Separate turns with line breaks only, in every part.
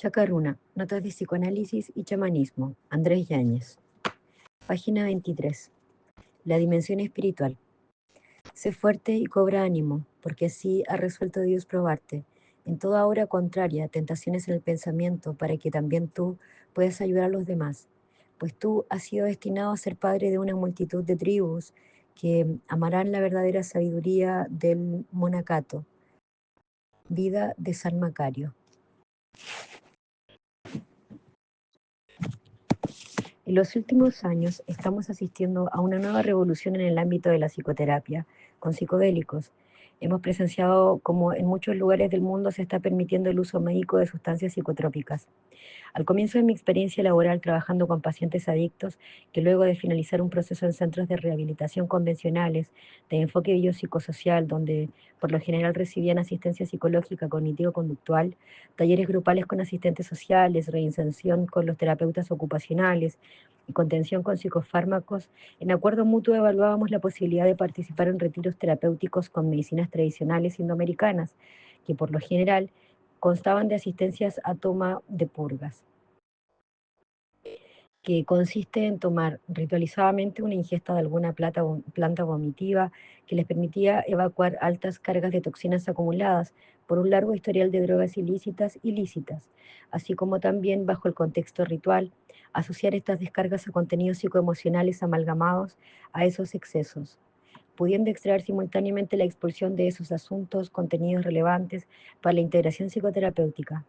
Chacaruna, Notas de Psicoanálisis y Chamanismo, Andrés Yáñez. Página 23. La dimensión espiritual. Sé fuerte y cobra ánimo, porque así ha resuelto Dios probarte, en toda hora contraria, tentaciones en el pensamiento, para que también tú puedas ayudar a los demás, pues tú has sido destinado a ser padre de una multitud de tribus que amarán la verdadera sabiduría del monacato. Vida de San Macario. En los últimos años estamos asistiendo a una nueva revolución en el ámbito de la psicoterapia, con psicodélicos. Hemos presenciado cómo en muchos lugares del mundo se está permitiendo el uso médico de sustancias psicotrópicas. Al comienzo de mi experiencia laboral trabajando con pacientes adictos, que luego de finalizar un proceso en centros de rehabilitación convencionales, de enfoque biopsicosocial, donde por lo general recibían asistencia psicológica cognitivo-conductual, talleres grupales con asistentes sociales, reinserción con los terapeutas ocupacionales y contención con psicofármacos, en acuerdo mutuo evaluábamos la posibilidad de participar en retiros terapéuticos con medicinas tradicionales indoamericanas, que por lo general constaban de asistencias a toma de purgas, que consiste en tomar ritualizadamente una ingesta de alguna planta vomitiva que les permitía evacuar altas cargas de toxinas acumuladas por un largo historial de drogas ilícitas y lícitas, así como también bajo el contexto ritual, asociar estas descargas a contenidos psicoemocionales amalgamados a esos excesos, pudiendo extraer simultáneamente la expulsión de esos asuntos, contenidos relevantes para la integración psicoterapéutica.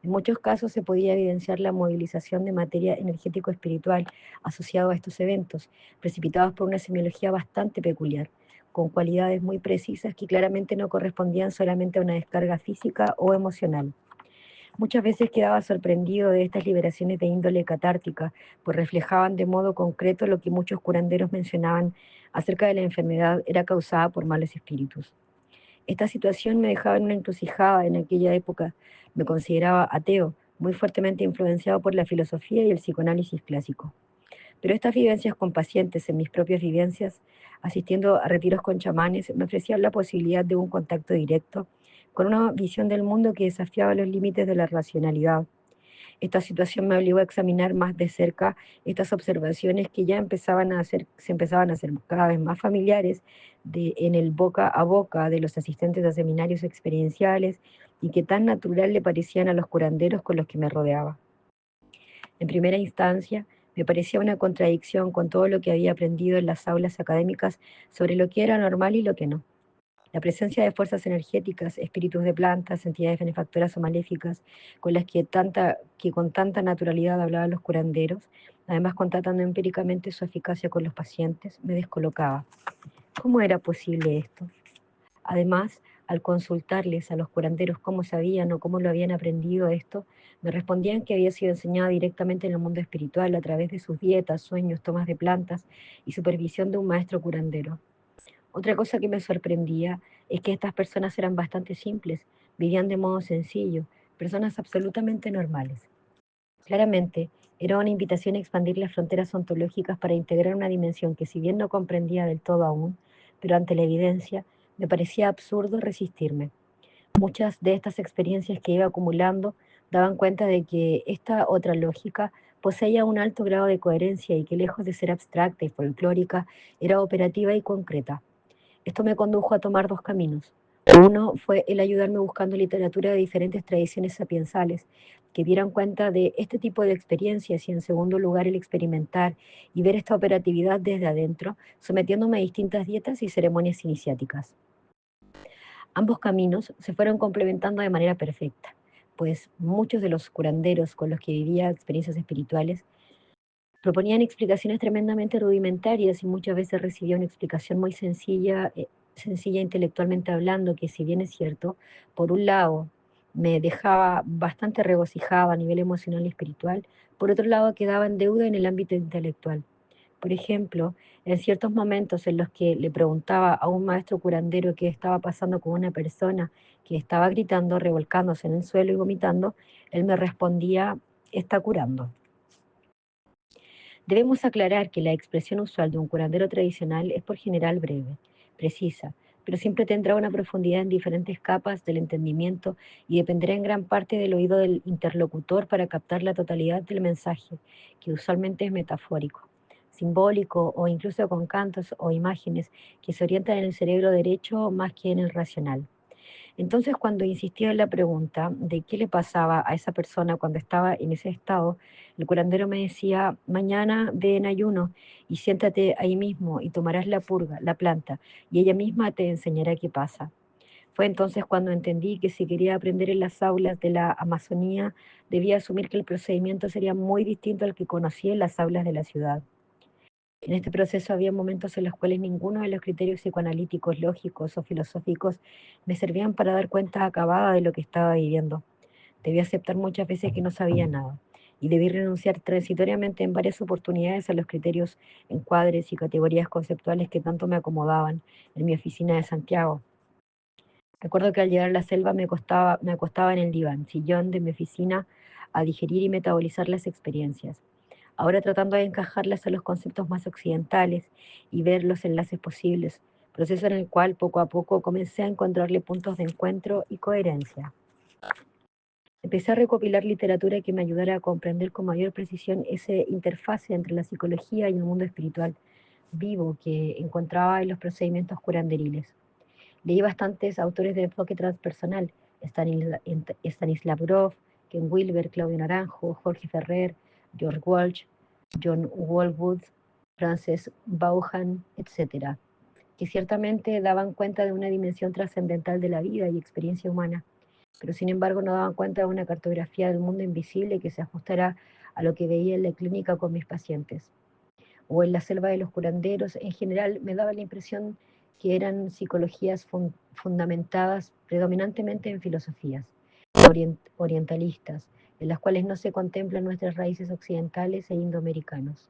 En muchos casos se podía evidenciar la movilización de materia energético-espiritual asociado a estos eventos, precipitados por una semiología bastante peculiar, con cualidades muy precisas que claramente no correspondían solamente a una descarga física o emocional. Muchas veces quedaba sorprendido de estas liberaciones de índole catártica, pues reflejaban de modo concreto lo que muchos curanderos mencionaban acerca de la enfermedad era causada por malos espíritus. Esta situación me dejaba en una encrucijada en aquella época. Me consideraba ateo, muy fuertemente influenciado por la filosofía y el psicoanálisis clásico. Pero estas vivencias con pacientes, en mis propias vivencias, asistiendo a retiros con chamanes, me ofrecían la posibilidad de un contacto directo con una visión del mundo que desafiaba los límites de la racionalidad. Esta situación me obligó a examinar más de cerca estas observaciones que ya se empezaban a hacer cada vez más familiares en el boca a boca de los asistentes a seminarios experienciales y que tan natural le parecían a los curanderos con los que me rodeaba. En primera instancia, me parecía una contradicción con todo lo que había aprendido en las aulas académicas sobre lo que era normal y lo que no. La presencia de fuerzas energéticas, espíritus de plantas, entidades benefactoras o maléficas, con las que con tanta naturalidad hablaban los curanderos, además constatando empíricamente su eficacia con los pacientes, me descolocaba. ¿Cómo era posible esto? Además, al consultarles a los curanderos cómo sabían o cómo lo habían aprendido esto, me respondían que había sido enseñado directamente en el mundo espiritual a través de sus dietas, sueños, tomas de plantas y supervisión de un maestro curandero. Otra cosa que me sorprendía es que estas personas eran bastante simples, vivían de modo sencillo, personas absolutamente normales. Claramente, era una invitación a expandir las fronteras ontológicas para integrar una dimensión que si bien no comprendía del todo aún, pero ante la evidencia, me parecía absurdo resistirme. Muchas de estas experiencias que iba acumulando daban cuenta de que esta otra lógica poseía un alto grado de coherencia y que lejos de ser abstracta y folclórica, era operativa y concreta. Esto me condujo a tomar dos caminos. Uno fue el ayudarme buscando literatura de diferentes tradiciones sapiensales que dieran cuenta de este tipo de experiencias y en segundo lugar el experimentar y ver esta operatividad desde adentro, sometiéndome a distintas dietas y ceremonias iniciáticas. Ambos caminos se fueron complementando de manera perfecta, pues muchos de los curanderos con los que vivía experiencias espirituales proponían explicaciones tremendamente rudimentarias y muchas veces recibía una explicación muy sencilla intelectualmente hablando, que si bien es cierto, por un lado me dejaba bastante regocijada a nivel emocional y espiritual, por otro lado quedaba en deuda en el ámbito intelectual. Por ejemplo, en ciertos momentos en los que le preguntaba a un maestro curandero qué estaba pasando con una persona que estaba gritando, revolcándose en el suelo y vomitando, él me respondía, está curando. Debemos aclarar que la expresión usual de un curandero tradicional es por general breve, precisa, pero siempre tendrá una profundidad en diferentes capas del entendimiento y dependerá en gran parte del oído del interlocutor para captar la totalidad del mensaje, que usualmente es metafórico, simbólico o incluso con cantos o imágenes que se orientan en el cerebro derecho más que en el racional. Entonces, cuando insistía en la pregunta de qué le pasaba a esa persona cuando estaba en ese estado, el curandero me decía, mañana ve en ayuno y siéntate ahí mismo y tomarás la purga, la planta, y ella misma te enseñará qué pasa. Fue entonces cuando entendí que si quería aprender en las aulas de la Amazonía, debía asumir que el procedimiento sería muy distinto al que conocí en las aulas de la ciudad. En este proceso había momentos en los cuales ninguno de los criterios psicoanalíticos, lógicos o filosóficos me servían para dar cuenta acabada de lo que estaba viviendo. Debí aceptar muchas veces que no sabía nada y debí renunciar transitoriamente en varias oportunidades a los criterios, encuadres y categorías conceptuales que tanto me acomodaban en mi oficina de Santiago. Recuerdo que al llegar a la selva me acostaba en el diván, sillón de mi oficina a digerir y metabolizar las experiencias, ahora tratando de encajarlas a los conceptos más occidentales y ver los enlaces posibles, proceso en el cual poco a poco comencé a encontrarle puntos de encuentro y coherencia. Empecé a recopilar literatura que me ayudara a comprender con mayor precisión esa interfase entre la psicología y el mundo espiritual vivo que encontraba en los procedimientos curanderiles. Leí bastantes autores de enfoque transpersonal, Stanislav Grof, Ken Wilber, Claudio Naranjo, Jorge Ferrer, George Walsh, John Walwood, Frances Vaughan, etc., que ciertamente daban cuenta de una dimensión trascendental de la vida y experiencia humana, pero sin embargo no daban cuenta de una cartografía del mundo invisible que se ajustara a lo que veía en la clínica con mis pacientes o en la selva de los curanderos. En general me daba la impresión que eran psicologías fundamentadas predominantemente en filosofías orientalistas, en las cuales no se contemplan nuestras raíces occidentales e indoamericanos.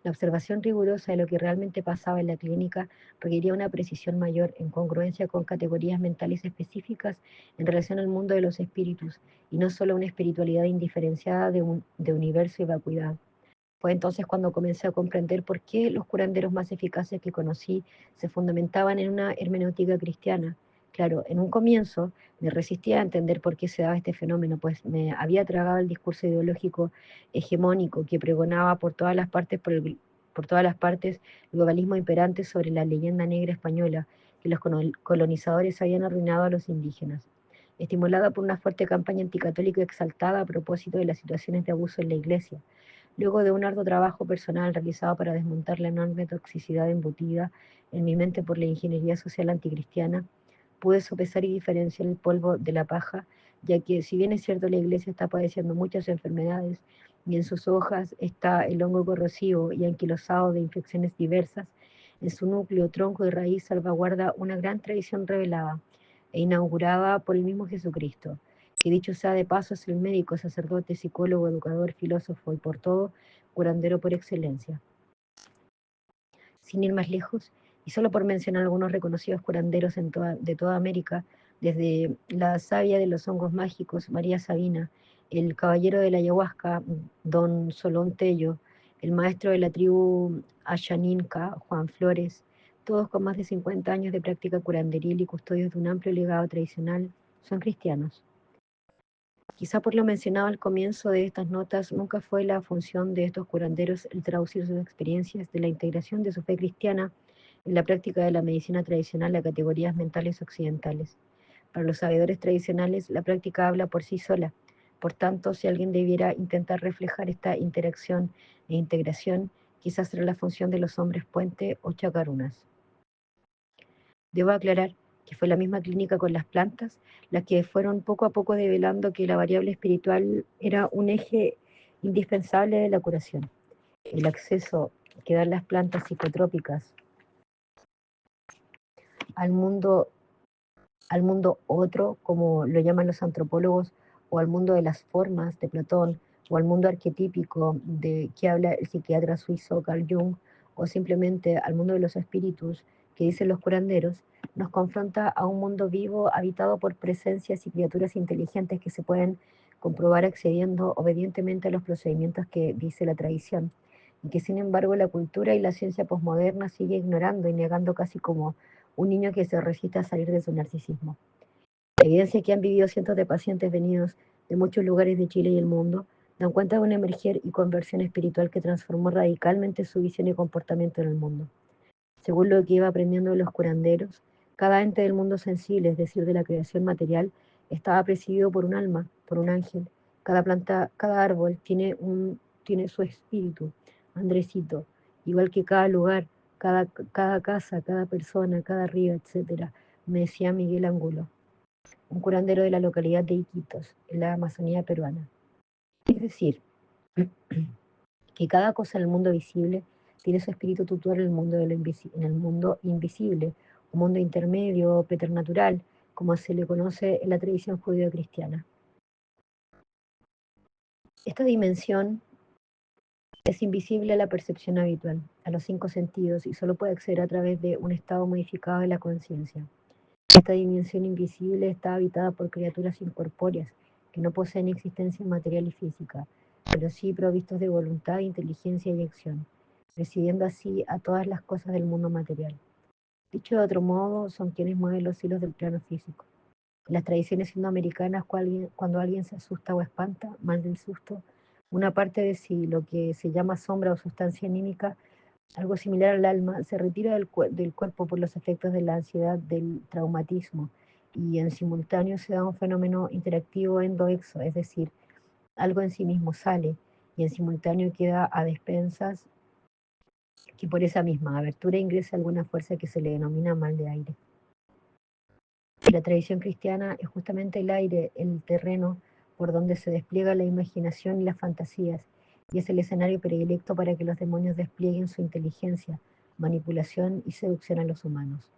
La observación rigurosa de lo que realmente pasaba en la clínica requería una precisión mayor en congruencia con categorías mentales específicas en relación al mundo de los espíritus y no solo una espiritualidad indiferenciada de universo y vacuidad. Fue entonces cuando comencé a comprender por qué los curanderos más eficaces que conocí se fundamentaban en una hermenéutica cristiana. Claro, en un comienzo me resistía a entender por qué se daba este fenómeno, pues me había tragado el discurso ideológico hegemónico que pregonaba por todas las partes el globalismo imperante sobre la leyenda negra española que los colonizadores habían arruinado a los indígenas. Estimulada por una fuerte campaña anticatólica exaltada a propósito de las situaciones de abuso en la iglesia, luego de un arduo trabajo personal realizado para desmontar la enorme toxicidad embutida en mi mente por la ingeniería social anticristiana, pude sopesar y diferenciar el polvo de la paja, ya que si bien es cierto la iglesia está padeciendo muchas enfermedades y en sus hojas está el hongo corrosivo y anquilosado de infecciones diversas, en su núcleo, tronco y raíz salvaguarda una gran tradición revelada e inaugurada por el mismo Jesucristo, que dicho sea de paso es el médico, sacerdote, psicólogo, educador, filósofo y por todo, curandero por excelencia. Sin ir más lejos, y solo por mencionar algunos reconocidos curanderos de toda América, desde la savia de los hongos mágicos, María Sabina, el caballero de la ayahuasca, don Solón Tello, el maestro de la tribu Ashaninka, Juan Flores, todos con más de 50 años de práctica curanderil y custodios de un amplio legado tradicional, son cristianos. Quizá por lo mencionado al comienzo de estas notas, nunca fue la función de estos curanderos el traducir sus experiencias de la integración de su fe cristiana en la práctica de la medicina tradicional a categorías mentales occidentales. Para los sabedores tradicionales, la práctica habla por sí sola. Por tanto, si alguien debiera intentar reflejar esta interacción e integración, quizás será la función de los hombres puente o chacarunas. Debo aclarar que fue la misma clínica con las plantas las que fueron poco a poco develando que la variable espiritual era un eje indispensable de la curación. El acceso que dan las plantas psicotrópicas al mundo, al mundo otro, como lo llaman los antropólogos, o al mundo de las formas de Platón, o al mundo arquetípico de que habla el psiquiatra suizo Carl Jung, o simplemente al mundo de los espíritus que dicen los curanderos, nos confronta a un mundo vivo habitado por presencias y criaturas inteligentes que se pueden comprobar accediendo obedientemente a los procedimientos que dice la tradición, y que sin embargo la cultura y la ciencia posmoderna sigue ignorando y negando casi como un niño que se resiste a salir de su narcisismo. La evidencia que han vivido cientos de pacientes venidos de muchos lugares de Chile y el mundo dan cuenta de un emerger y conversión espiritual que transformó radicalmente su visión y comportamiento en el mundo. Según lo que iba aprendiendo de los curanderos, cada ente del mundo sensible, es decir, de la creación material, estaba presidido por un alma, por un ángel. Cada planta, cada árbol tiene su espíritu, Andresito, igual que cada lugar, cada casa, cada persona, cada río, etcétera, me decía Miguel Angulo, un curandero de la localidad de Iquitos, en la Amazonía peruana. Es decir, que cada cosa en el mundo visible tiene su espíritu tutor en el mundo, en el mundo invisible, un mundo intermedio, preternatural, como se le conoce en la tradición judío-cristiana. Esta dimensión es invisible a la percepción habitual, a los cinco sentidos, y solo puede acceder a través de un estado modificado de la conciencia. Esta dimensión invisible está habitada por criaturas incorpóreas que no poseen existencia material y física, pero sí provistos de voluntad, inteligencia y acción, presidiendo así a todas las cosas del mundo material. Dicho de otro modo, son quienes mueven los hilos del plano físico. En las tradiciones indoamericanas, cuando alguien se asusta o espanta, mal del susto, una parte de sí, lo que se llama sombra o sustancia anímica, algo similar al alma, se retira del cuerpo por los efectos de la ansiedad, del traumatismo, y en simultáneo se da un fenómeno interactivo endo-exo, es decir, algo en sí mismo sale y en simultáneo queda a despensas que por esa misma abertura ingresa alguna fuerza que se le denomina mal de aire. La tradición cristiana es justamente el aire, el terreno por donde se despliega la imaginación y las fantasías, y es el escenario predilecto para que los demonios desplieguen su inteligencia, manipulación y seducción a los humanos.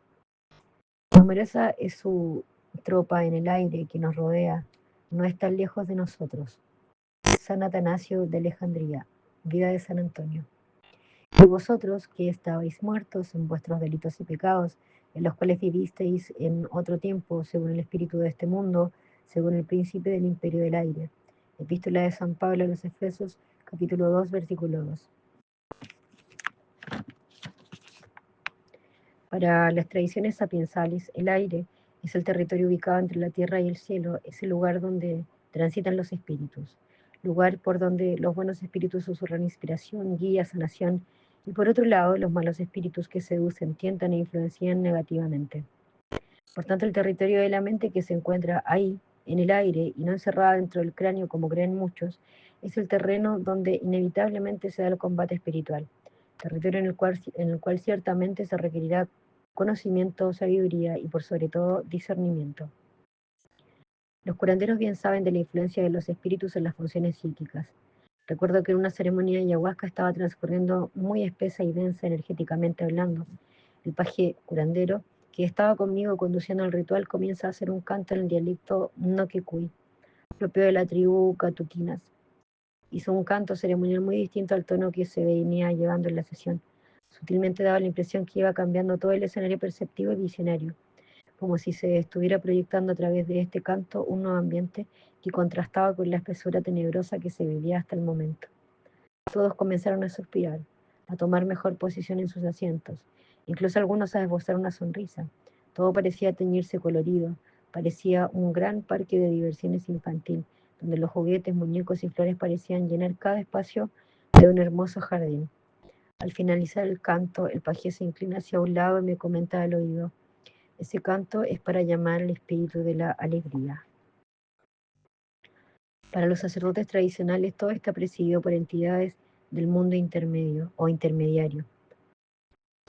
Numerosa es su tropa en el aire que nos rodea, no es tan lejos de nosotros. San Atanasio de Alejandría, vida de San Antonio. Y vosotros que estabais muertos en vuestros delitos y pecados, en los cuales vivisteis en otro tiempo, según el espíritu de este mundo, según el príncipe del imperio del aire. Epístola de San Pablo a los Efesios, capítulo 2, versículo 2. Para las tradiciones sapiensales, el aire es el territorio ubicado entre la tierra y el cielo, es el lugar donde transitan los espíritus, lugar por donde los buenos espíritus susurran inspiración, guía, sanación, y por otro lado, los malos espíritus que seducen, tientan e influencian negativamente. Por tanto, el territorio de la mente que se encuentra ahí, en el aire, y no encerrada dentro del cráneo como creen muchos, es el terreno donde inevitablemente se da el combate espiritual, territorio en el cual ciertamente se requerirá conocimiento, sabiduría y por sobre todo discernimiento. Los curanderos bien saben de la influencia de los espíritus en las funciones psíquicas. Recuerdo que en una ceremonia de ayahuasca estaba transcurriendo muy espesa y densa energéticamente hablando. El paje curandero, que estaba conmigo conduciendo el ritual, comienza a hacer un canto en el dialecto Noquecuy, propio de la tribu Catuquinas. Hizo un canto ceremonial muy distinto al tono que se venía llevando en la sesión. Sutilmente daba la impresión que iba cambiando todo el escenario perceptivo y visionario, como si se estuviera proyectando a través de este canto un nuevo ambiente que contrastaba con la espesura tenebrosa que se vivía hasta el momento. Todos comenzaron a suspirar, a tomar mejor posición en sus asientos, incluso algunos a esbozar una sonrisa. Todo parecía teñirse colorido, parecía un gran parque de diversiones infantil, donde los juguetes, muñecos y flores parecían llenar cada espacio de un hermoso jardín. Al finalizar el canto, el paje se inclina hacia un lado y me comenta al oído: ese canto es para llamar al espíritu de la alegría. Para los sacerdotes tradicionales, todo está presidido por entidades del mundo intermedio o intermediario.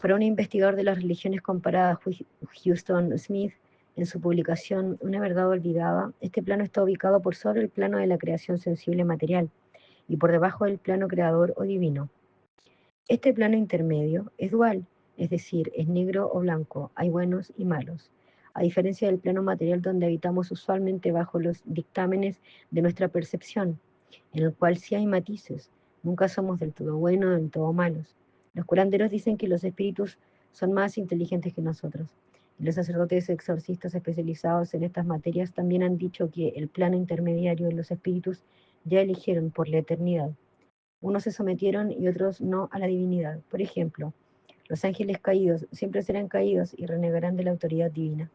Para un investigador de las religiones comparadas, Houston Smith, en su publicación Una verdad olvidada, este plano está ubicado por sobre el plano de la creación sensible material y por debajo del plano creador o divino. Este plano intermedio es dual, es decir, es negro o blanco, hay buenos y malos, a diferencia del plano material donde habitamos usualmente bajo los dictámenes de nuestra percepción, en el cual sí hay matices, nunca somos del todo buenos o del todo malos. Los curanderos dicen que los espíritus son más inteligentes que nosotros, y los sacerdotes exorcistas especializados en estas materias también han dicho que el plano intermediario de los espíritus ya eligieron por la eternidad. Unos se sometieron y otros no a la divinidad. Por ejemplo, Los ángeles caídos siempre serán caídos y renegarán de la autoridad divina.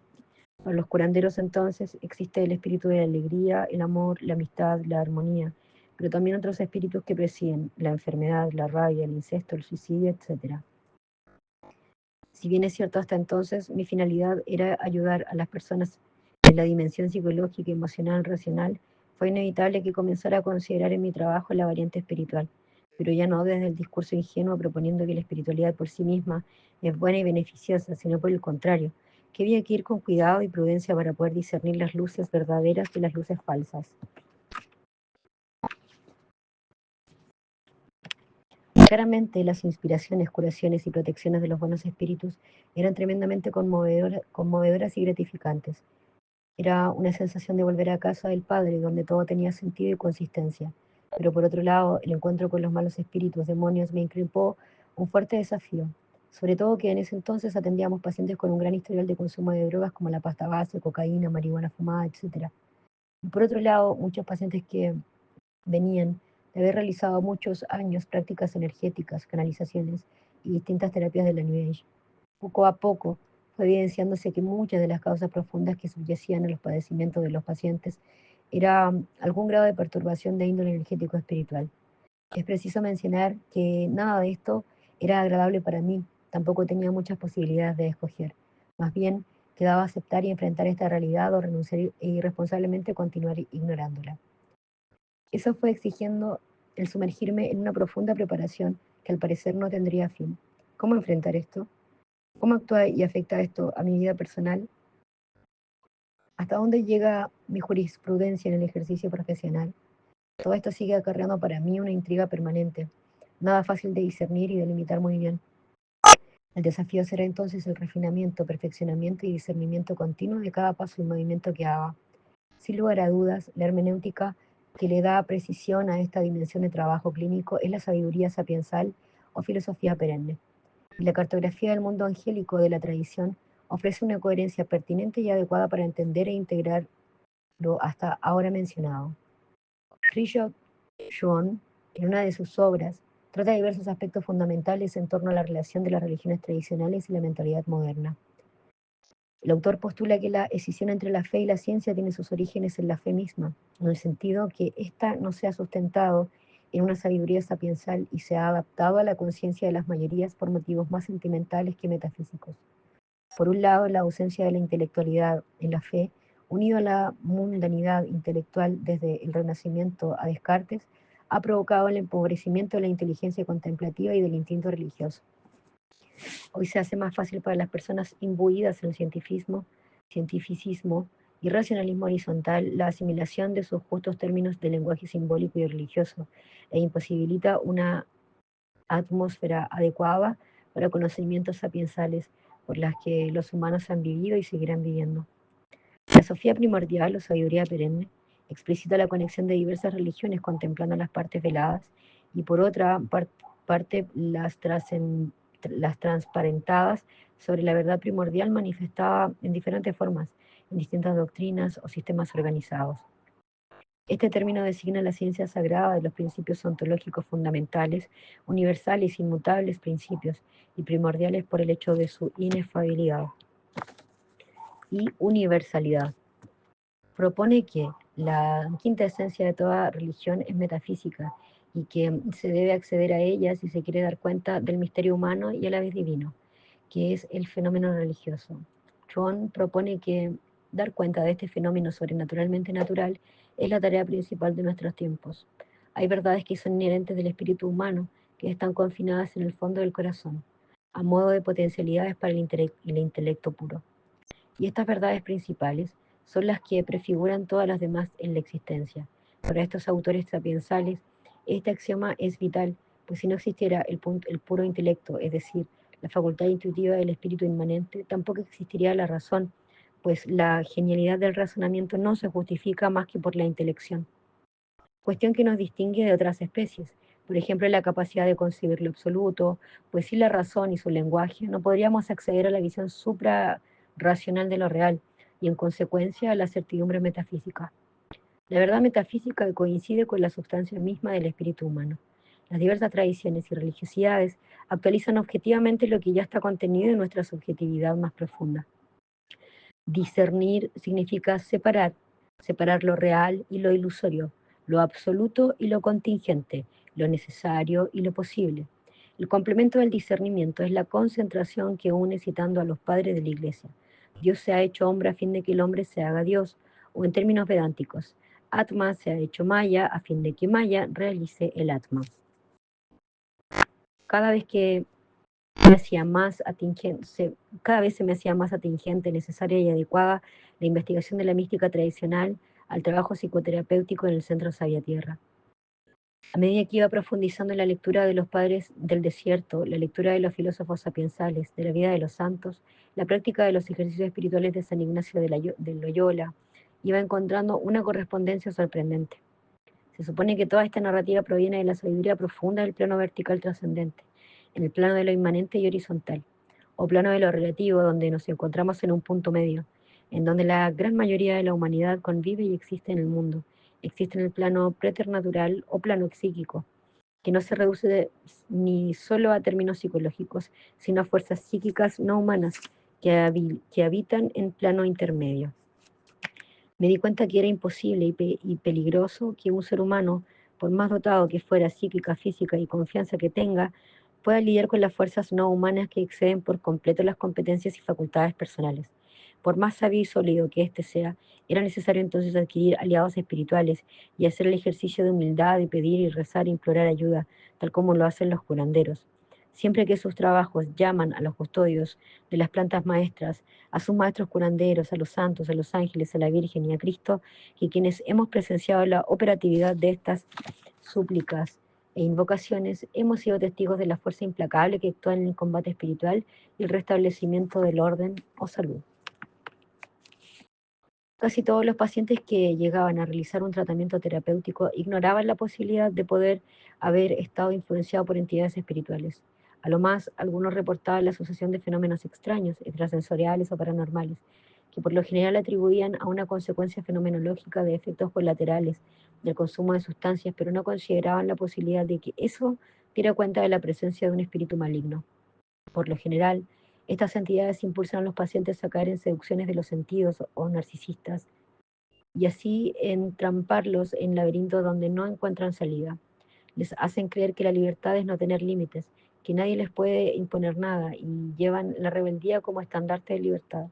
Para los curanderos entonces existe el espíritu de la alegría, el amor, la amistad, la armonía, pero también otros espíritus que presiden la enfermedad, la rabia, el incesto, el suicidio, etc. Si bien es cierto hasta entonces, mi finalidad era ayudar a las personas en la dimensión psicológica, emocional, racional, fue inevitable que comenzara a considerar en mi trabajo la variante espiritual, pero ya no desde el discurso ingenuo proponiendo que la espiritualidad por sí misma es buena y beneficiosa, sino por el contrario, que había que ir con cuidado y prudencia para poder discernir las luces verdaderas de las luces falsas. Claramente, las inspiraciones, curaciones y protecciones de los buenos espíritus eran tremendamente conmovedoras y gratificantes. Era una sensación de volver a casa del Padre, donde todo tenía sentido y consistencia. Pero por otro lado, el encuentro con los malos espíritus, demonios, me increpó un fuerte desafío. Sobre todo que en ese entonces atendíamos pacientes con un gran historial de consumo de drogas como la pasta base, cocaína, marihuana fumada, etc. Y por otro lado, muchos pacientes que venían de haber realizado muchos años prácticas energéticas, canalizaciones y distintas terapias de la New Age. Poco a poco fue evidenciándose que muchas de las causas profundas que subyacían a los padecimientos de los pacientes era algún grado de perturbación de índole energético espiritual. Es preciso mencionar que nada de esto era agradable para mí, tampoco tenía muchas posibilidades de escoger. Más bien, quedaba aceptar y enfrentar esta realidad o renunciar e irresponsablemente continuar ignorándola. Eso fue exigiendo el sumergirme en una profunda preparación que al parecer no tendría fin. ¿Cómo enfrentar esto? ¿Cómo actúa y afecta esto a mi vida personal? ¿Hasta dónde llega mi jurisprudencia en el ejercicio profesional? Todo esto sigue acarreando para mí una intriga permanente, nada fácil de discernir y delimitar muy bien. El desafío será entonces el refinamiento, perfeccionamiento y discernimiento continuo de cada paso y movimiento que haga. Sin lugar a dudas, la hermenéutica que le da precisión a esta dimensión de trabajo clínico es la sabiduría sapiensal o filosofía perenne. Y la cartografía del mundo angélico de la tradición ofrece una coherencia pertinente y adecuada para entender e integrar lo hasta ahora mencionado. Trisho Yuan, en una de sus obras, trata diversos aspectos fundamentales en torno a la relación de las religiones tradicionales y la mentalidad moderna. El autor postula que la escisión entre la fe y la ciencia tiene sus orígenes en la fe misma, en el sentido que ésta no se ha sustentado en una sabiduría sapiensal y se ha adaptado a la conciencia de las mayorías por motivos más sentimentales que metafísicos. Por un lado, la ausencia de la intelectualidad en la fe, unido a la mundanidad intelectual desde el Renacimiento a Descartes, ha provocado el empobrecimiento de la inteligencia contemplativa y del instinto religioso. Hoy se hace más fácil para las personas imbuidas en el cientificismo y racionalismo horizontal la asimilación de sus justos términos de lenguaje simbólico y religioso e imposibilita una atmósfera adecuada para conocimientos sapiensales por las que los humanos han vivido y seguirán viviendo. La Sofía primordial o sabiduría perenne explicita la conexión de diversas religiones contemplando las partes veladas y por otra parte las transparentadas sobre la verdad primordial manifestada en diferentes formas, en distintas doctrinas o sistemas organizados. Este término designa la ciencia sagrada de los principios ontológicos fundamentales, universales, inmutables principios y primordiales por el hecho de su inefabilidad y universalidad. Propone que la quinta esencia de toda religión es metafísica y que se debe acceder a ella si se quiere dar cuenta del misterio humano y a la vez divino, que es el fenómeno religioso. Chuon propone que dar cuenta de este fenómeno sobrenaturalmente natural es la tarea principal de nuestros tiempos. Hay verdades que son inherentes del espíritu humano, que están confinadas en el fondo del corazón, a modo de potencialidades para el intelecto puro. Y estas verdades principales son las que prefiguran todas las demás en la existencia. Para estos autores sapiensales, este axioma es vital, pues si no existiera el puro intelecto, es decir, la facultad intuitiva del espíritu inmanente, tampoco existiría la razón, pues la genialidad del razonamiento no se justifica más que por la intelección. Cuestión que nos distingue de otras especies, por ejemplo, la capacidad de concebir lo absoluto, pues sin la razón y su lenguaje no podríamos acceder a la visión suprarracional de lo real y en consecuencia a la certidumbre metafísica. La verdad metafísica coincide con la sustancia misma del espíritu humano. Las diversas tradiciones y religiosidades actualizan objetivamente lo que ya está contenido en nuestra subjetividad más profunda. Discernir significa separar lo real y lo ilusorio, lo absoluto y lo contingente, lo necesario y lo posible. El complemento del discernimiento es la concentración que une citando a los padres de la Iglesia. Dios se ha hecho hombre a fin de que el hombre se haga Dios, o en términos vedánticos, Atma se ha hecho Maya a fin de que Maya realice el Atma. Cada vez que me hacía más atingente, cada vez se me hacía más atingente, necesaria y adecuada la investigación de la mística tradicional al trabajo psicoterapéutico en el Centro Sabia Tierra. A medida que iba profundizando en la lectura de los padres del desierto, la lectura de los filósofos sapiensales, de la vida de los santos, la práctica de los ejercicios espirituales de San Ignacio de Loyola, iba encontrando una correspondencia sorprendente. Se supone que toda esta narrativa proviene de la sabiduría profunda del plano vertical trascendente, en el plano de lo inmanente y horizontal, o plano de lo relativo, donde nos encontramos en un punto medio, en donde la gran mayoría de la humanidad convive y existe en el mundo, existe en el plano preternatural o plano psíquico, que no se reduce ni solo a términos psicológicos, sino a fuerzas psíquicas no humanas que habitan en plano intermedio. Me di cuenta que era imposible y peligroso que un ser humano, por más dotado que fuera psíquica, física y confianza que tenga, pueda lidiar con las fuerzas no humanas que exceden por completo las competencias y facultades personales. Por más sabio y sólido que éste sea, era necesario entonces adquirir aliados espirituales y hacer el ejercicio de humildad, de pedir y rezar e implorar ayuda, tal como lo hacen los curanderos. Siempre que sus trabajos llaman a los custodios de las plantas maestras, a sus maestros curanderos, a los santos, a los ángeles, a la Virgen y a Cristo, y quienes hemos presenciado la operatividad de estas súplicas e invocaciones, hemos sido testigos de la fuerza implacable que actúa en el combate espiritual y el restablecimiento del orden o salud. Casi todos los pacientes que llegaban a realizar un tratamiento terapéutico ignoraban la posibilidad de poder haber estado influenciado por entidades espirituales. A lo más, algunos reportaban la sucesión de fenómenos extraños, extrasensoriales o paranormales, que por lo general atribuían a una consecuencia fenomenológica de efectos colaterales del consumo de sustancias, pero no consideraban la posibilidad de que eso diera cuenta de la presencia de un espíritu maligno. Por lo general, estas entidades impulsan a los pacientes a caer en seducciones de los sentidos o narcisistas y así entramparlos en laberintos donde no encuentran salida. Les hacen creer que la libertad es no tener límites, que nadie les puede imponer nada y llevan la rebeldía como estandarte de libertad.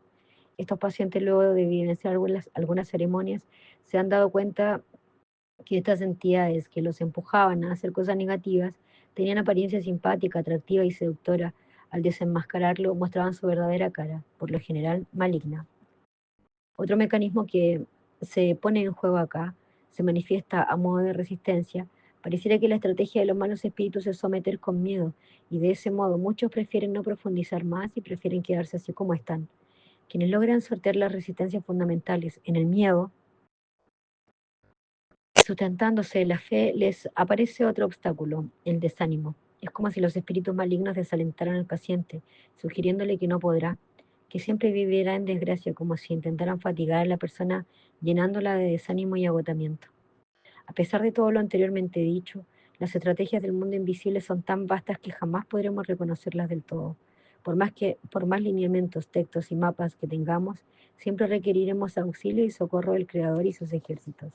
Estos pacientes, luego de vivenciar algunas ceremonias, se han dado cuenta que estas entidades que los empujaban a hacer cosas negativas tenían apariencia simpática, atractiva y seductora. Al desenmascararlo, mostraban su verdadera cara, por lo general maligna. Otro mecanismo que se pone en juego acá, se manifiesta a modo de resistencia, pareciera que la estrategia de los malos espíritus es someter con miedo, y de ese modo muchos prefieren no profundizar más y prefieren quedarse así como están. Quienes logran sortear las resistencias fundamentales en el miedo, sustentándose la fe, les aparece otro obstáculo, el desánimo. Es como si los espíritus malignos desalentaran al paciente, sugiriéndole que no podrá, que siempre vivirá en desgracia, como si intentaran fatigar a la persona llenándola de desánimo y agotamiento. A pesar de todo lo anteriormente dicho, las estrategias del mundo invisible son tan vastas que jamás podremos reconocerlas del todo. Por más lineamientos, textos y mapas que tengamos, siempre requeriremos auxilio y socorro del Creador y sus ejércitos.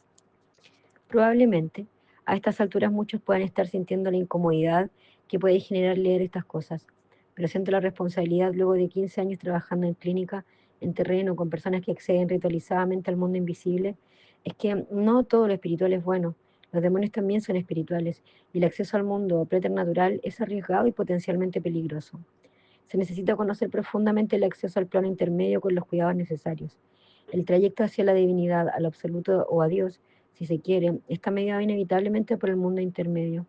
Probablemente, a estas alturas muchos puedan estar sintiendo la incomodidad que puede generar leer estas cosas, pero siento la responsabilidad luego de 15 años trabajando en clínica, en terreno, con personas que acceden ritualizadamente al mundo invisible, es que no todo lo espiritual es bueno, los demonios también son espirituales, y el acceso al mundo preternatural es arriesgado y potencialmente peligroso. Se necesita conocer profundamente el acceso al plano intermedio con los cuidados necesarios. El trayecto hacia la divinidad, al absoluto o a Dios, si se quiere, está mediado inevitablemente por el mundo intermedio.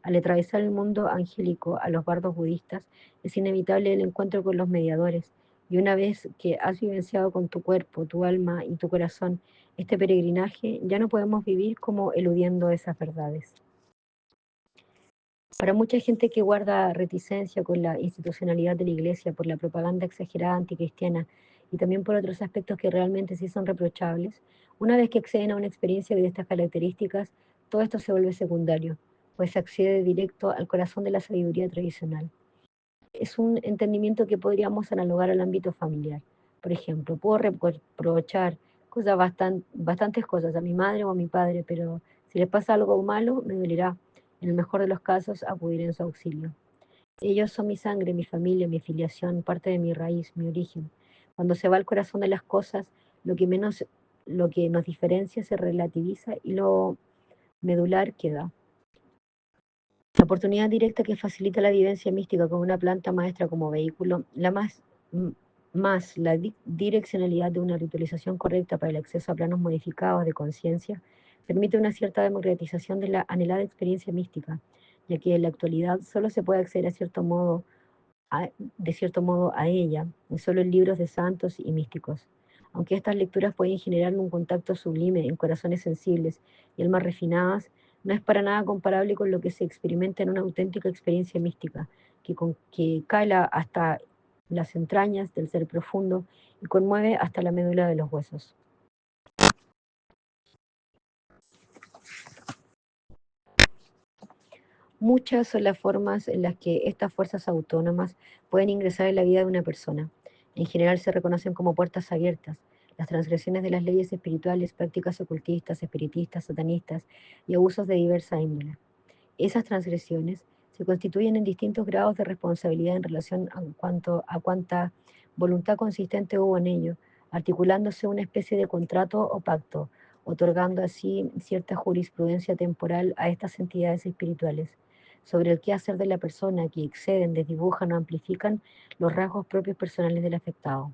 Al atravesar el mundo angélico a los bardos budistas, es inevitable el encuentro con los mediadores. Y una vez que has vivenciado con tu cuerpo, tu alma y tu corazón este peregrinaje, ya no podemos vivir como eludiendo esas verdades. Para mucha gente que guarda reticencia con la institucionalidad de la Iglesia por la propaganda exagerada anticristiana y también por otros aspectos que realmente sí son reprochables, una vez que acceden a una experiencia de estas características, todo esto se vuelve secundario. pues accede directo al corazón de la sabiduría tradicional. Es un entendimiento que podríamos analogar al ámbito familiar. Por ejemplo, puedo reprochar bastantes cosas a mi madre o a mi padre, pero si les pasa algo malo, me dolerá, en el mejor de los casos, acudir en su auxilio. Ellos son mi sangre, mi familia, mi filiación, parte de mi raíz, mi origen. Cuando se va al corazón de las cosas, lo que menos, lo que nos diferencia se relativiza y lo medular queda. La oportunidad directa que facilita la vivencia mística con una planta maestra como vehículo, más la direccionalidad de una ritualización correcta para el acceso a planos modificados de conciencia, permite una cierta democratización de la anhelada experiencia mística, ya que en la actualidad solo se puede acceder de cierto modo a ella, solo en libros de santos y místicos. Aunque estas lecturas pueden generar un contacto sublime en corazones sensibles y almas refinadas, no es para nada comparable con lo que se experimenta en una auténtica experiencia mística, que cala hasta las entrañas del ser profundo y conmueve hasta la médula de los huesos. Muchas son las formas en las que estas fuerzas autónomas pueden ingresar en la vida de una persona. En general se reconocen como puertas abiertas. Las transgresiones de las leyes espirituales, prácticas ocultistas, espiritistas, satanistas y abusos de diversa índole. Esas transgresiones se constituyen en distintos grados de responsabilidad en relación a cuánta voluntad consistente hubo en ello, articulándose una especie de contrato o pacto, otorgando así cierta jurisprudencia temporal a estas entidades espirituales sobre el qué hacer de la persona que exceden, desdibujan o amplifican los rasgos propios personales del afectado.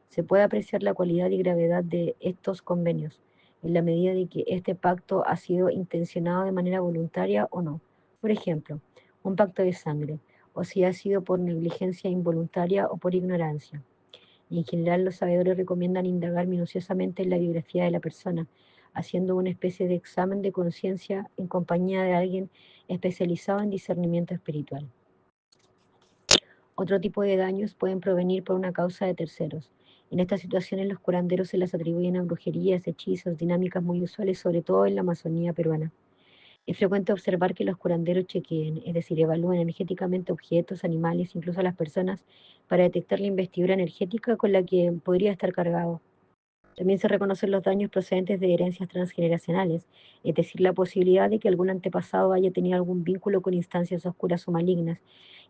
Se puede apreciar la cualidad y gravedad de estos convenios, en la medida de que este pacto ha sido intencionado de manera voluntaria o no. Por ejemplo, un pacto de sangre, o si ha sido por negligencia involuntaria o por ignorancia. Y en general los sabedores recomiendan indagar minuciosamente en la biografía de la persona, haciendo una especie de examen de conciencia en compañía de alguien especializado en discernimiento espiritual. Otro tipo de daños pueden provenir por una causa de terceros. En estas situaciones los curanderos se las atribuyen a brujerías, hechizos, dinámicas muy usuales, sobre todo en la Amazonía peruana. Es frecuente observar que los curanderos chequeen, es decir, evalúen energéticamente objetos, animales, incluso a las personas, para detectar la investidura energética con la que podría estar cargado. También se reconocen los daños procedentes de herencias transgeneracionales, es decir, la posibilidad de que algún antepasado haya tenido algún vínculo con instancias oscuras o malignas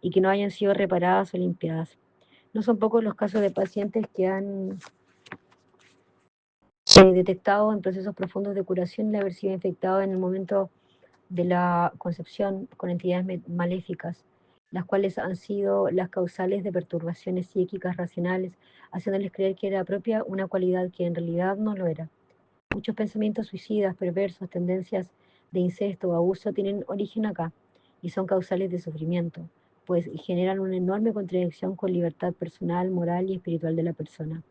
y que no hayan sido reparadas o limpiadas. No son pocos los casos de pacientes que han detectado en procesos profundos de curación el haber sido infectados en el momento de la concepción con entidades maléficas, las cuales han sido las causales de perturbaciones psíquicas racionales, haciéndoles creer que era propia una cualidad que en realidad no lo era. Muchos pensamientos suicidas, perversos, tendencias de incesto o abuso tienen origen acá y son causales de sufrimiento, pues generan una enorme contradicción con libertad personal, moral y espiritual de la persona.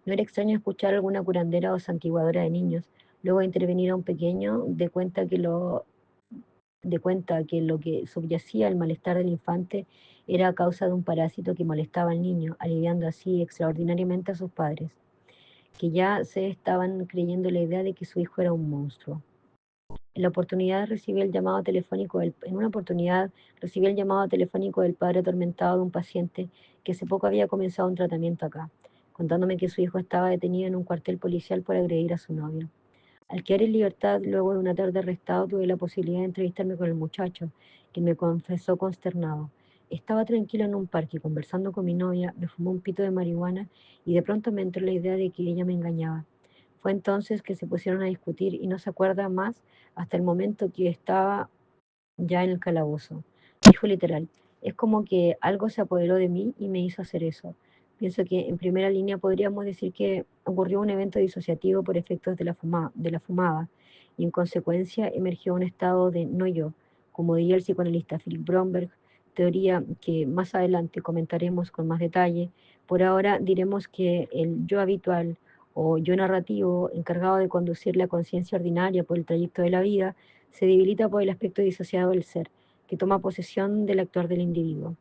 No era extraño escuchar a alguna curandera o santiguadora de niños, luego de intervenir a un pequeño, de cuenta que lo que subyacía al malestar del infante era a causa de un parásito que molestaba al niño, aliviando así extraordinariamente a sus padres, que ya se estaban creyendo la idea de que su hijo era un monstruo. En una oportunidad recibí el llamado telefónico del padre atormentado de un paciente que hace poco había comenzado un tratamiento acá, contándome que su hijo estaba detenido en un cuartel policial por agredir a su novia. Al quedar en libertad, luego de una tarde arrestado, tuve la posibilidad de entrevistarme con el muchacho, quien me confesó consternado. Estaba tranquilo en un parque conversando con mi novia, me fumó un pito de marihuana y de pronto me entró la idea de que ella me engañaba. Fue entonces que se pusieron a discutir y no se acuerda más hasta el momento que estaba ya en el calabozo. Dijo literal, es como que algo se apoderó de mí y me hizo hacer eso. Pienso que en primera línea podríamos decir que ocurrió un evento disociativo por efectos de la fumada y en consecuencia emergió un estado de no yo, como diría el psicoanalista Philip Bromberg, teoría que más adelante comentaremos con más detalle. Por ahora diremos que el yo habitual o yo narrativo, encargado de conducir la conciencia ordinaria por el trayecto de la vida, se debilita por el aspecto disociado del ser, que toma posesión del actuar del individuo.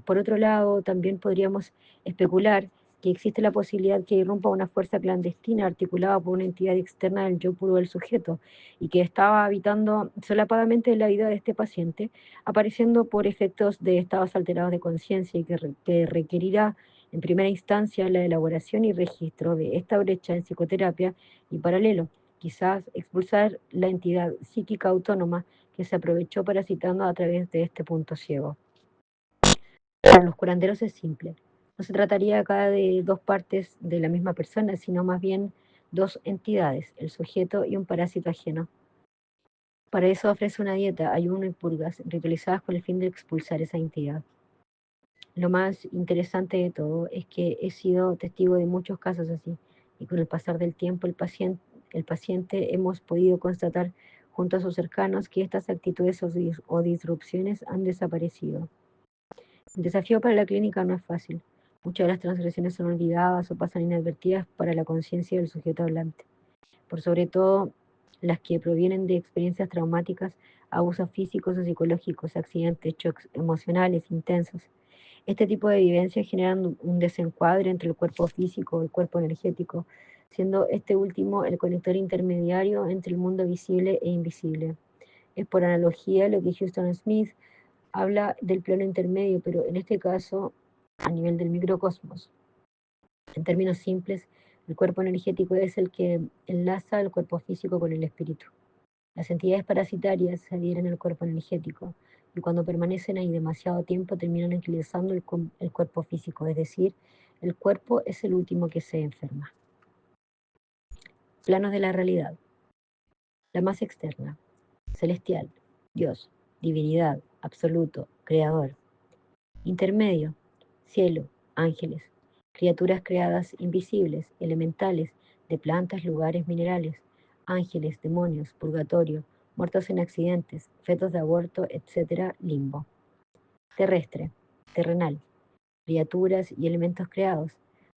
Por otro lado, también podríamos especular que existe la posibilidad que irrumpa una fuerza clandestina articulada por una entidad externa del yo puro del sujeto y que estaba habitando solapadamente la vida de este paciente, apareciendo por efectos de estados alterados de conciencia y que requerirá en primera instancia la elaboración y registro de esta brecha en psicoterapia y paralelo, quizás expulsar la entidad psíquica autónoma que se aprovechó parasitando a través de este punto ciego. Para los curanderos es simple. No se trataría acá de dos partes de la misma persona, sino más bien dos entidades, el sujeto y un parásito ajeno. Para eso ofrece una dieta, ayuno y purgas, ritualizadas con el fin de expulsar esa entidad. Lo más interesante de todo es que he sido testigo de muchos casos así, y con el pasar del tiempo el paciente hemos podido constatar junto a sus cercanos que estas actitudes o disrupciones han desaparecido. El desafío para la clínica no es fácil. Muchas de las transgresiones son olvidadas o pasan inadvertidas para la conciencia del sujeto hablante. Por sobre todo las que provienen de experiencias traumáticas, abusos físicos o psicológicos, accidentes, shocks emocionales intensos. Este tipo de vivencias generan un desencuadre entre el cuerpo físico y el cuerpo energético, siendo este último el conector intermediario entre el mundo visible e invisible. Es por analogía lo que Houston Smith habla del plano intermedio, pero en este caso a nivel del microcosmos. En términos simples, el cuerpo energético es el que enlaza el cuerpo físico con el espíritu. Las entidades parasitarias se adhieren al cuerpo energético y cuando permanecen ahí demasiado tiempo terminan eclipsando el cuerpo físico, es decir, el cuerpo es el último que se enferma. Planos de la realidad. La más externa, celestial, Dios, divinidad, absoluto, creador. Intermedio, cielo, ángeles, criaturas creadas invisibles, elementales, de plantas, lugares, minerales, ángeles, demonios, purgatorio, muertos en accidentes, fetos de aborto, etc., limbo. Terrestre, terrenal, criaturas y elementos creados,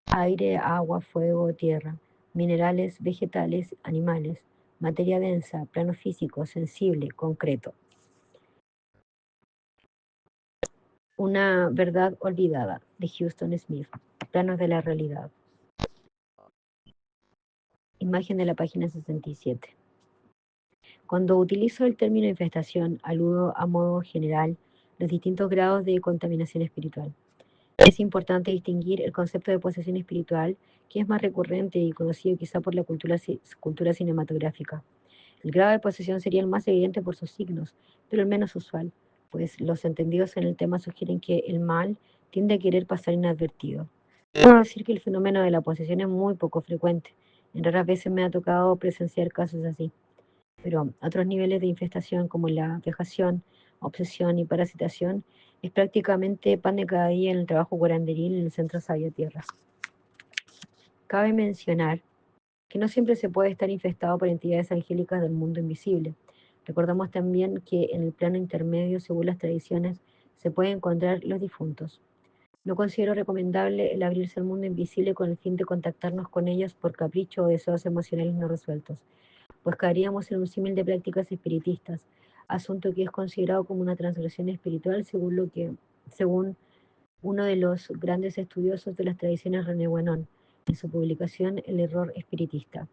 aire, agua, fuego, tierra, minerales, vegetales, animales, materia densa, plano físico, sensible, concreto. Una verdad olvidada, de Houston Smith. Planos de la realidad. Imagen de la página 67. Cuando utilizo el término infestación, aludo a modo general los distintos grados de contaminación espiritual. Es importante distinguir el concepto de posesión espiritual, que es más recurrente y conocido quizá por la cultura cinematográfica. El grado de posesión sería el más evidente por sus signos, pero el menos usual, pues los entendidos en el tema sugieren que el mal tiende a querer pasar inadvertido. Puedo decir que el fenómeno de la posesión es muy poco frecuente. En raras veces me ha tocado presenciar casos así, pero otros niveles de infestación como la vejación, obsesión y parasitación es prácticamente pan de cada día en el trabajo curanderil en el Centro Sabia Tierra. Cabe mencionar que no siempre se puede estar infestado por entidades angélicas del mundo invisible. Recordamos también que en el plano intermedio, según las tradiciones, se pueden encontrar los difuntos. No considero recomendable el abrirse al mundo invisible con el fin de contactarnos con ellos por capricho o deseos emocionales no resueltos, pues caeríamos en un símil de prácticas espiritistas, asunto que es considerado como una transgresión espiritual según uno de los grandes estudiosos de las tradiciones, René Guénon, en su publicación El error espiritista.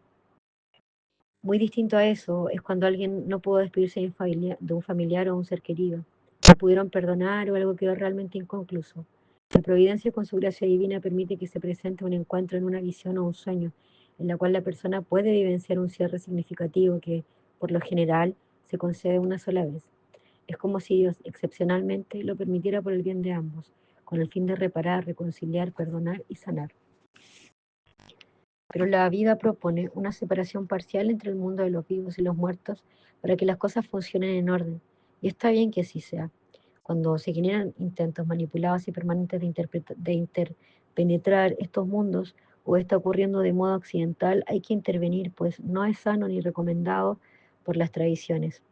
Muy distinto a eso es cuando alguien no pudo despedirse de un familiar o un ser querido, no pudieron perdonar o algo quedó realmente inconcluso. La providencia con su gracia divina permite que se presente un encuentro en una visión o un sueño, en la cual la persona puede vivenciar un cierre significativo que, por lo general, se concede una sola vez. Es como si Dios excepcionalmente lo permitiera por el bien de ambos, con el fin de reparar, reconciliar, perdonar y sanar. Pero la vida propone una separación parcial entre el mundo de los vivos y los muertos para que las cosas funcionen en orden. Y está bien que así sea. Cuando se generan intentos manipulados y permanentes de interpenetrar estos mundos o está ocurriendo de modo accidental, hay que intervenir, pues no es sano ni recomendado por las tradiciones.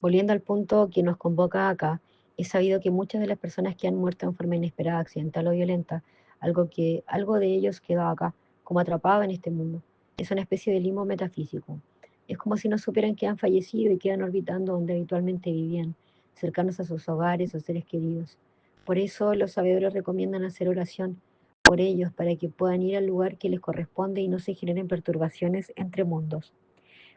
Volviendo al punto que nos convoca acá, es sabido que muchas de las personas que han muerto en forma inesperada, accidental o violenta, algo de ellos queda acá, como atrapado en este mundo. Es una especie de limbo metafísico. Es como si no supieran que han fallecido y quedan orbitando donde habitualmente vivían, cercanos a sus hogares o seres queridos. Por eso los sabedores recomiendan hacer oración por ellos para que puedan ir al lugar que les corresponde y no se generen perturbaciones entre mundos.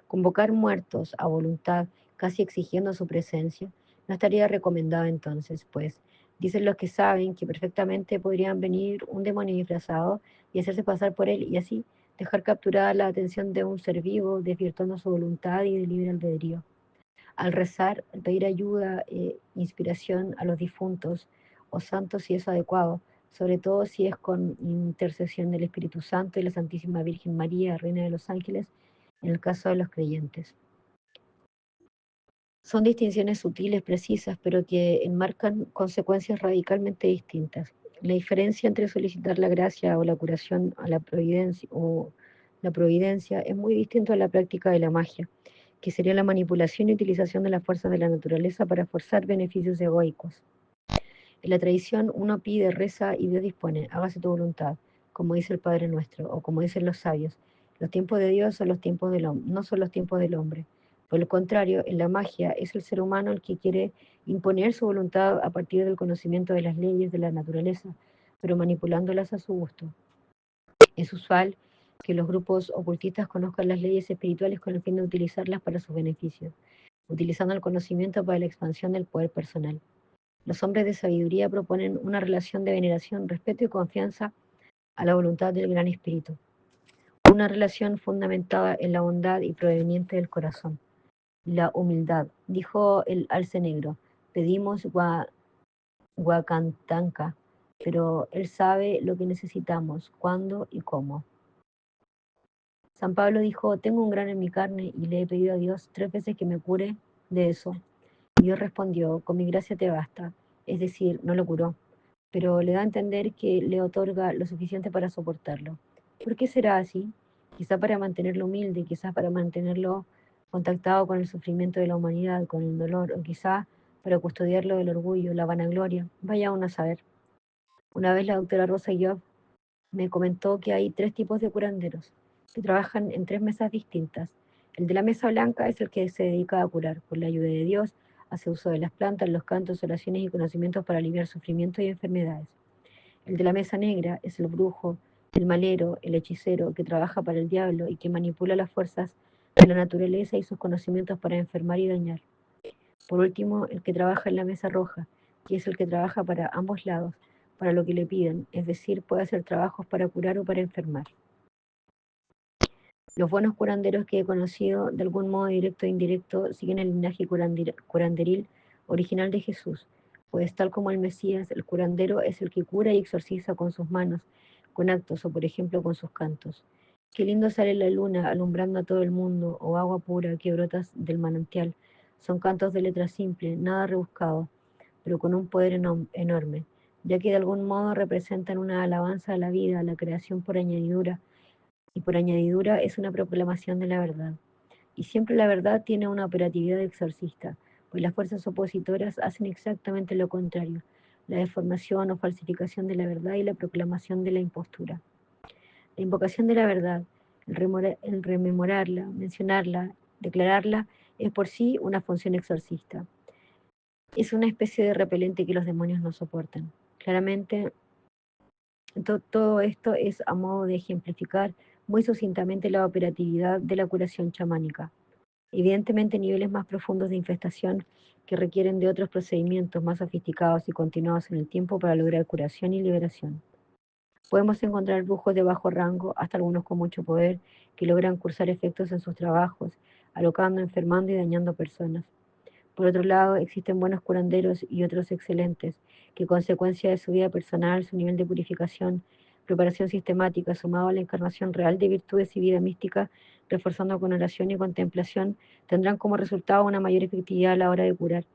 Convocar muertos a voluntad, casi exigiendo su presencia, no estaría recomendado entonces, pues dicen los que saben que perfectamente podrían venir un demonio disfrazado y hacerse pasar por él y así dejar capturada la atención de un ser vivo, desvirtuando su voluntad y de libre albedrío. Al rezar, al pedir ayuda e inspiración a los difuntos o santos si es adecuado, sobre todo si es con intercesión del Espíritu Santo y la Santísima Virgen María, Reina de los Ángeles, en el caso de los creyentes. Son distinciones sutiles, precisas, pero que enmarcan consecuencias radicalmente distintas. La diferencia entre solicitar la gracia o la curación a la providencia es muy distinto a la práctica de la magia, que sería la manipulación y utilización de las fuerzas de la naturaleza para forzar beneficios egoicos. En la tradición uno pide, reza y Dios dispone, hágase tu voluntad, como dice el Padre Nuestro, o como dicen los sabios. Los tiempos de Dios son los tiempos del hombre, no son los tiempos del hombre. Por el contrario, en la magia es el ser humano el que quiere imponer su voluntad a partir del conocimiento de las leyes de la naturaleza, pero manipulándolas a su gusto. Es usual que los grupos ocultistas conozcan las leyes espirituales con el fin de utilizarlas para sus beneficios, utilizando el conocimiento para la expansión del poder personal. Los hombres de sabiduría proponen una relación de veneración, respeto y confianza a la voluntad del Gran Espíritu. Una relación fundamentada en la bondad y proveniente del corazón. La humildad, dijo el alce negro. Pedimos Huacantanca, pero él sabe lo que necesitamos, cuándo y cómo. San Pablo dijo, tengo un grano en mi carne y le he pedido a Dios 3 veces que me cure de eso. Y Dios respondió, con mi gracia te basta. Es decir, no lo curó, pero le da a entender que le otorga lo suficiente para soportarlo. ¿Por qué será así? Quizá para mantenerlo humilde, quizás para mantenerlo contactado con el sufrimiento de la humanidad, con el dolor, o quizá para custodiarlo del orgullo, la vanagloria. Vaya uno a saber. Una vez la doctora Rosa Job me comentó que hay 3 tipos de curanderos que trabajan en 3 mesas distintas. El de la mesa blanca es el que se dedica a curar, con la ayuda de Dios, hace uso de las plantas, los cantos, oraciones y conocimientos para aliviar sufrimientos y enfermedades. El de la mesa negra es el brujo, el malero, el hechicero, que trabaja para el diablo y que manipula las fuerzas de la naturaleza y sus conocimientos para enfermar y dañar. Por último, el que trabaja en la mesa roja, que es el que trabaja para ambos lados, para lo que le piden, es decir, puede hacer trabajos para curar o para enfermar. Los buenos curanderos que he conocido, de algún modo directo o indirecto, siguen el linaje curanderil original de Jesús, pues tal como el Mesías, el curandero es el que cura y exorciza con sus manos, con actos o por ejemplo con sus cantos. Qué lindo sale la luna alumbrando a todo el mundo, o agua pura que brotas del manantial. Son cantos de letra simple, nada rebuscado, pero con un poder enorme, ya que de algún modo representan una alabanza a la vida, a la creación por añadidura, y por añadidura es una proclamación de la verdad. Y siempre la verdad tiene una operatividad exorcista, pues las fuerzas opositoras hacen exactamente lo contrario, la deformación o falsificación de la verdad y la proclamación de la impostura. La invocación de la verdad, el rememorarla, mencionarla, declararla, es por sí una función exorcista. Es una especie de repelente que los demonios no soportan. Claramente, todo esto es a modo de ejemplificar muy sucintamente la operatividad de la curación chamánica. Evidentemente, niveles más profundos de infestación que requieren de otros procedimientos más sofisticados y continuados en el tiempo para lograr curación y liberación. Podemos encontrar brujos de bajo rango, hasta algunos con mucho poder, que logran cursar efectos en sus trabajos, alocando, enfermando y dañando personas. Por otro lado, existen buenos curanderos y otros excelentes, que a consecuencia de su vida personal, su nivel de purificación, preparación sistemática, sumado a la encarnación real de virtudes y vida mística, reforzando con oración y contemplación, tendrán como resultado una mayor efectividad a la hora de curar.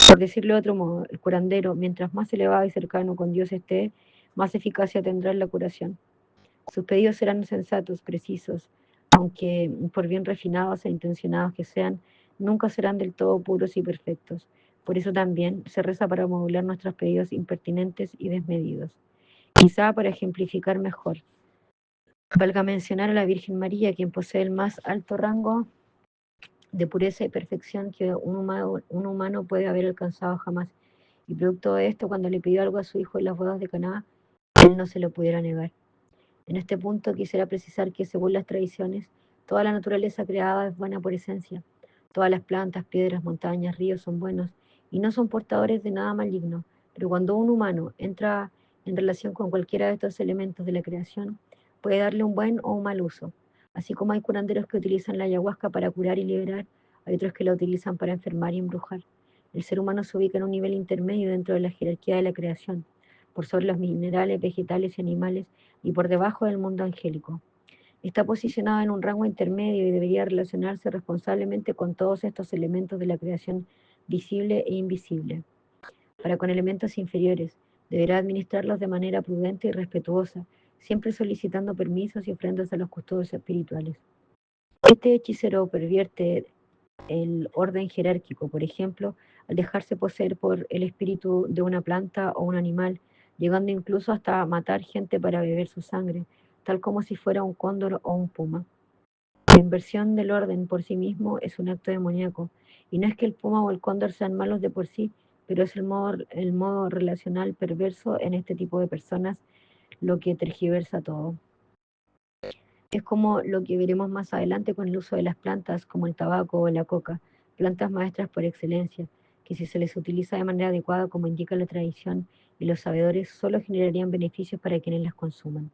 Por decirlo de otro modo, el curandero, mientras más elevado y cercano con Dios esté, más eficacia tendrá en la curación. Sus pedidos serán sensatos, precisos, aunque por bien refinados e intencionados que sean, nunca serán del todo puros y perfectos. Por eso también se reza para modular nuestros pedidos impertinentes y desmedidos. Quizá para ejemplificar mejor, valga mencionar a la Virgen María, quien posee el más alto rango de pureza y perfección que un humano puede haber alcanzado jamás. Y producto de esto, cuando le pidió algo a su hijo en las bodas de Caná, él no se lo pudiera negar. En este punto quisiera precisar que según las tradiciones, toda la naturaleza creada es buena por esencia. Todas las plantas, piedras, montañas, ríos son buenos y no son portadores de nada maligno. Pero cuando un humano entra en relación con cualquiera de estos elementos de la creación, puede darle un buen o un mal uso. Así como hay curanderos que utilizan la ayahuasca para curar y liberar, hay otros que la utilizan para enfermar y embrujar. El ser humano se ubica en un nivel intermedio dentro de la jerarquía de la creación, por sobre los minerales, vegetales y animales, y por debajo del mundo angélico. Está posicionado en un rango intermedio y debería relacionarse responsablemente con todos estos elementos de la creación visible e invisible. Para con elementos inferiores, deberá administrarlos de manera prudente y respetuosa, siempre solicitando permisos y ofrendas a los custodios espirituales. Este hechicero pervierte el orden jerárquico, por ejemplo, al dejarse poseer por el espíritu de una planta o un animal, llegando incluso hasta matar gente para beber su sangre, tal como si fuera un cóndor o un puma. La inversión del orden por sí mismo es un acto demoníaco, y no es que el puma o el cóndor sean malos de por sí, pero es el modo relacional perverso en este tipo de personas lo que tergiversa todo. Es como lo que veremos más adelante con el uso de las plantas, como el tabaco o la coca, plantas maestras por excelencia, que si se les utiliza de manera adecuada, como indica la tradición y los sabedores, solo generarían beneficios para quienes las consuman.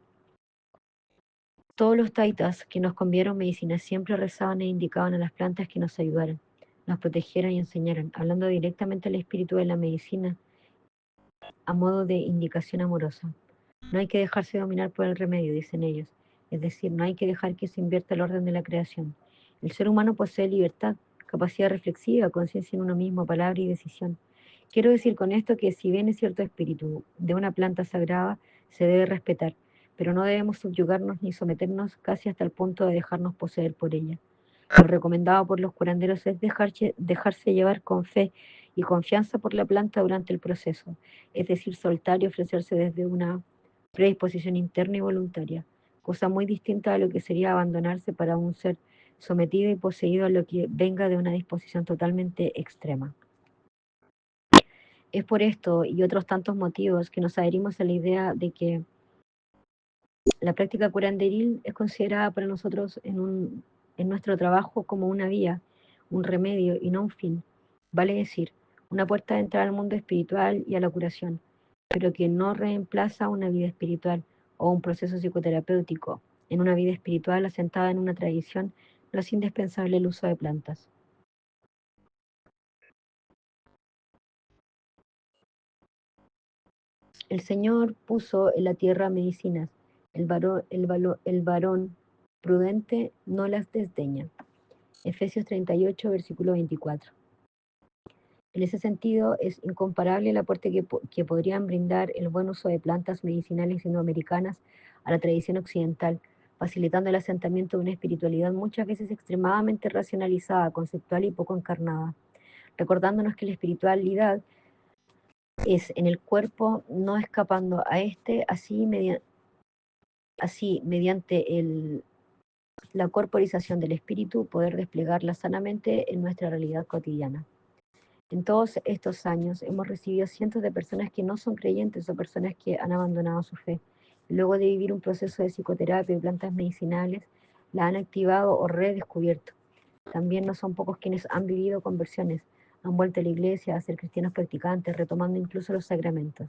Todos los taitas que nos conviaron medicina siempre rezaban e indicaban a las plantas que nos ayudaran, nos protegieran y enseñaran, hablando directamente al espíritu de la medicina a modo de indicación amorosa. No hay que dejarse dominar por el remedio, dicen ellos. Es decir, no hay que dejar que se invierta el orden de la creación. El ser humano posee libertad, capacidad reflexiva, conciencia en uno mismo, palabra y decisión. Quiero decir con esto que si bien es cierto espíritu de una planta sagrada, se debe respetar, pero no debemos subyugarnos ni someternos casi hasta el punto de dejarnos poseer por ella. Lo recomendado por los curanderos es dejarse llevar con fe y confianza por la planta durante el proceso, es decir, soltar y ofrecerse desde una predisposición interna y voluntaria, cosa muy distinta a lo que sería abandonarse para un ser sometido y poseído a lo que venga de una disposición totalmente extrema. Es por esto y otros tantos motivos que nos adherimos a la idea de que la práctica curanderil es considerada para nosotros en nuestro trabajo como una vía, un remedio y no un fin, vale decir, una puerta de entrada al mundo espiritual y a la curación, pero que no reemplaza una vida espiritual o un proceso psicoterapéutico. En una vida espiritual asentada en una tradición no es indispensable el uso de plantas. El Señor puso en la tierra medicinas, el varón prudente no las desdeña. Efesios 38, versículo 24. En ese sentido, es incomparable el aporte que podrían brindar el buen uso de plantas medicinales indoamericanas a la tradición occidental, facilitando el asentamiento de una espiritualidad muchas veces extremadamente racionalizada, conceptual y poco encarnada, recordándonos que la espiritualidad es en el cuerpo, no escapando a este, así mediante la corporización del espíritu, poder desplegarla sanamente en nuestra realidad cotidiana. En todos estos años hemos recibido cientos de personas que no son creyentes o personas que han abandonado su fe. Luego de vivir un proceso de psicoterapia y plantas medicinales, la han activado o redescubierto. También no son pocos quienes han vivido conversiones, han vuelto a la iglesia a ser cristianos practicantes, retomando incluso los sacramentos.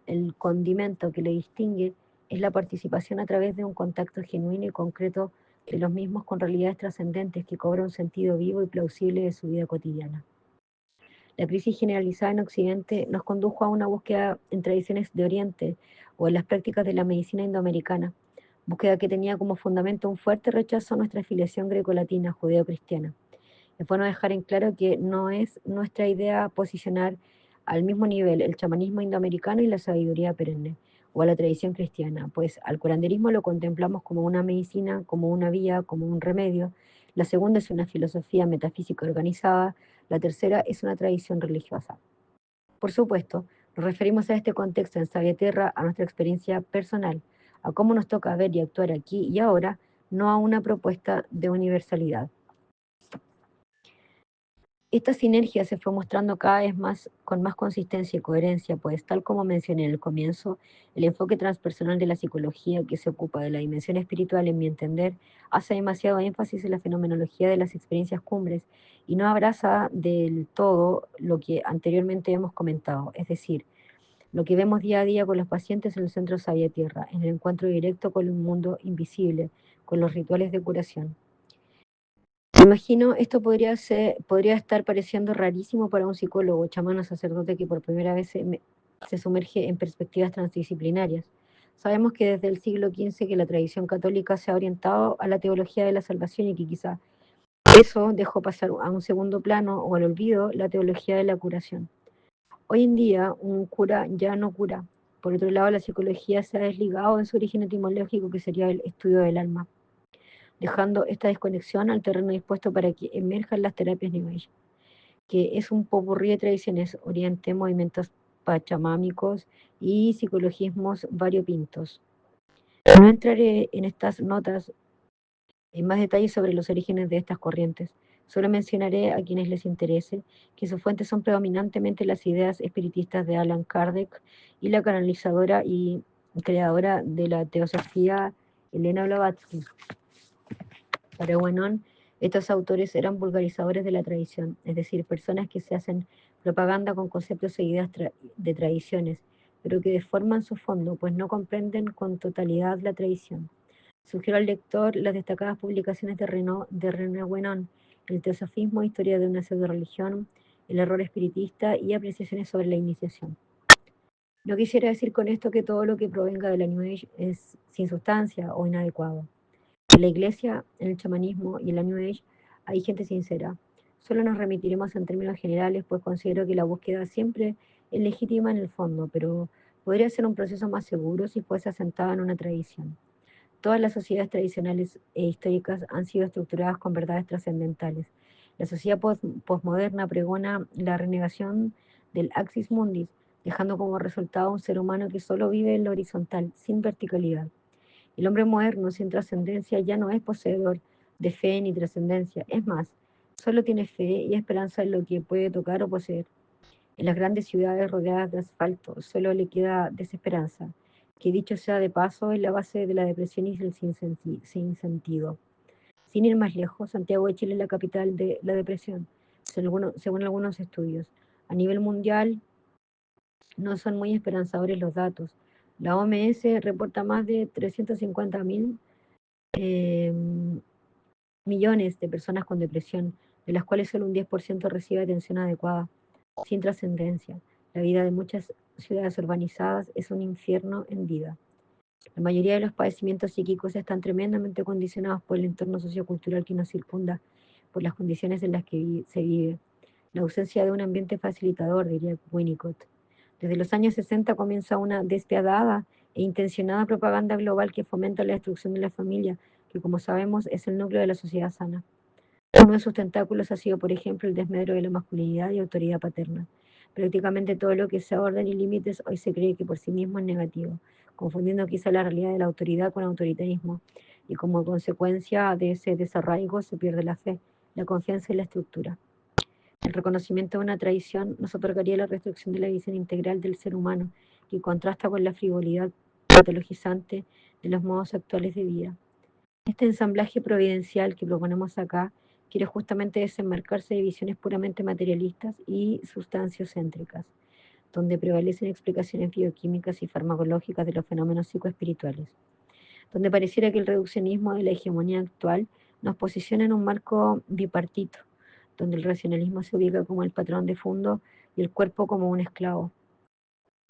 El condimento que le distingue es la participación a través de un contacto genuino y concreto de los mismos con realidades trascendentes que cobran un sentido vivo y plausible de su vida cotidiana. La crisis generalizada en Occidente nos condujo a una búsqueda en tradiciones de Oriente o en las prácticas de la medicina indoamericana, búsqueda que tenía como fundamento un fuerte rechazo a nuestra afiliación grecolatina judeo-cristiana. Es bueno dejar en claro que no es nuestra idea posicionar al mismo nivel el chamanismo indoamericano y la sabiduría perenne, o a la tradición cristiana, pues al curanderismo lo contemplamos como una medicina, como una vía, como un remedio. La segunda es una filosofía metafísica organizada, la tercera es una tradición religiosa. Por supuesto, nos referimos a este contexto en Sabia Tierra, a nuestra experiencia personal, a cómo nos toca ver y actuar aquí y ahora, no a una propuesta de universalidad. Esta sinergia se fue mostrando cada vez más con más consistencia y coherencia, pues tal como mencioné en el comienzo, el enfoque transpersonal de la psicología que se ocupa de la dimensión espiritual, en mi entender, hace demasiado énfasis en la fenomenología de las experiencias cumbres y no abraza del todo lo que anteriormente hemos comentado, es decir, lo que vemos día a día con los pacientes en el Centro Sabia Tierra, en el encuentro directo con un mundo invisible, con los rituales de curación. Me imagino, esto podría estar pareciendo rarísimo para un psicólogo, chamán o sacerdote que por primera vez se sumerge en perspectivas transdisciplinarias. Sabemos que desde el siglo XV que la tradición católica se ha orientado a la teología de la salvación y que quizá eso dejó pasar a un segundo plano o al olvido la teología de la curación. Hoy en día un cura ya no cura. Por otro lado, la psicología se ha desligado de su origen etimológico, que sería el estudio del alma, dejando esta desconexión al terreno dispuesto para que emerjan las terapias New Age, que es un popurrí de tradiciones, oriente, movimientos pachamámicos y psicologismos variopintos. No entraré en estas notas en más detalles sobre los orígenes de estas corrientes. Solo mencionaré a quienes les interese que sus fuentes son predominantemente las ideas espiritistas de Allan Kardec y la canalizadora y creadora de la teosofía Elena Blavatsky. Para Guanon, estos autores eran vulgarizadores de la tradición, es decir, personas que se hacen propaganda con conceptos e ideas de tradiciones, pero que deforman su fondo, pues no comprenden con totalidad la tradición. Sugiero al lector las destacadas publicaciones de René Guénon, El teosofismo, Historia de una pseudo-religión, El error espiritista y apreciaciones sobre la iniciación. No quisiera decir con esto que todo lo que provenga de la New Age es sin sustancia o inadecuado. En la iglesia, en el chamanismo y en la New Age hay gente sincera. Solo nos remitiremos en términos generales, pues considero que la búsqueda siempre es legítima en el fondo, pero podría ser un proceso más seguro si fuese asentada en una tradición. Todas las sociedades tradicionales e históricas han sido estructuradas con verdades trascendentales. La sociedad postmoderna pregona la renegación del axis mundis, dejando como resultado un ser humano que solo vive en lo horizontal, sin verticalidad. El hombre moderno, sin trascendencia, ya no es poseedor de fe ni trascendencia. Es más, solo tiene fe y esperanza en lo que puede tocar o poseer. En las grandes ciudades rodeadas de asfalto solo le queda desesperanza, que dicho sea de paso es la base de la depresión y el sinsentido. Sin ir más lejos, Santiago de Chile es la capital de la depresión, según algunos estudios. A nivel mundial no son muy esperanzadores los datos. La OMS reporta más de 350.000 eh, millones de personas con depresión, de las cuales solo un 10% recibe atención adecuada, sin trascendencia. La vida de muchas ciudades urbanizadas es un infierno en vida. La mayoría de los padecimientos psíquicos están tremendamente condicionados por el entorno sociocultural que nos circunda, por las condiciones en las que se vive. La ausencia de un ambiente facilitador, diría Winnicott. Desde los años 60 comienza una despiadada e intencionada propaganda global que fomenta la destrucción de la familia, que como sabemos es el núcleo de la sociedad sana. Uno de sus tentáculos ha sido, por ejemplo, el desmedro de la masculinidad y autoridad paterna. Prácticamente todo lo que sea orden y límites hoy se cree que por sí mismo es negativo, confundiendo quizá la realidad de la autoridad con autoritarismo, y como consecuencia de ese desarraigo se pierde la fe, la confianza y la estructura. El reconocimiento de una tradición nos otorgaría la restricción de la visión integral del ser humano, que contrasta con la frivolidad patologizante de los modos actuales de vida. Este ensamblaje providencial que proponemos acá quiere justamente desenmarcarse de visiones puramente materialistas y sustanciocéntricas, donde prevalecen explicaciones bioquímicas y farmacológicas de los fenómenos psicoespirituales, donde pareciera que el reduccionismo de la hegemonía actual nos posiciona en un marco bipartito, donde el racionalismo se ubica como el patrón de fondo y el cuerpo como un esclavo.